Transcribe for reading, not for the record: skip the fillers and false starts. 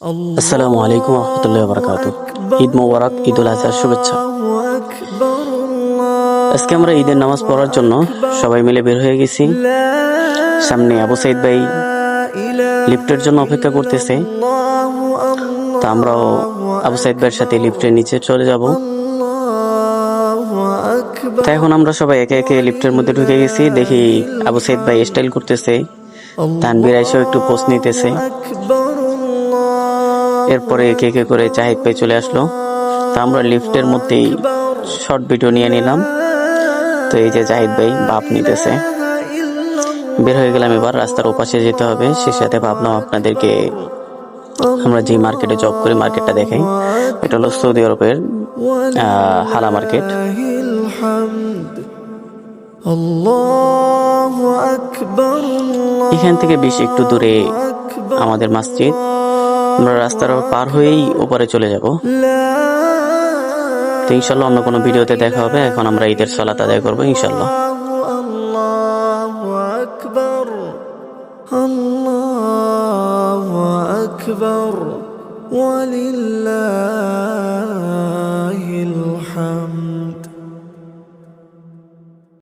আসসালামু আলাইকুম রহমতুল্লাহ বরকাত। ঈদ মোবারক, ঈদুল আজহার শুভেচ্ছা। আজকে আমরা ঈদের নামাজ পড়ার জন্য সবাই মিলে বের হয়ে গেছি। সামনে আবু সাইদ ভাই লিফটের জন্য অপেক্ষা করতেছে, তা আমরাও আবু সাইদ ভাইয়ের সাথে লিফটের নিচে চলে যাব। তা এখন আমরা সবাই একে একে লিফটের মধ্যে ঢুকে গেছি। দেখি আবু সাইদ ভাই স্টাইল করতেছে, তানভীর আইসাও একটু পোস্ট নিতেছে। এরপরে একে একে করে জাহিদ ভাই চলে আসলো। তা আমরা লিফটের মধ্যেই শর্ট ভিডিও নিয়ে নিলাম। তো এই যে জাহিদ ভাই ভাব নিতেছে। বের হয়ে গেলাম, এবার রাস্তার ওপাশে যেতে হবে। সে সাথে ভাবলাম আপনাদেরকে আমরা যে মার্কেটে জব করি মার্কেটটা দেখাই। এটা হলো সৌদি আরবের হালা মার্কেট। এখান থেকে বেশি একটু দূরে আমাদের মসজিদ। আমরা রাস্তার পার হয়েই ওপারে চলে যাব। তো ইনশাল্লাহ অন্য কোনো ভিডিওতে দেখা হবে। এখন আমরা ঈদের সালাত আদায় করবো ইনশাল্লাহ। আল্লাহু আকবার ওয়ালিল্লাহ।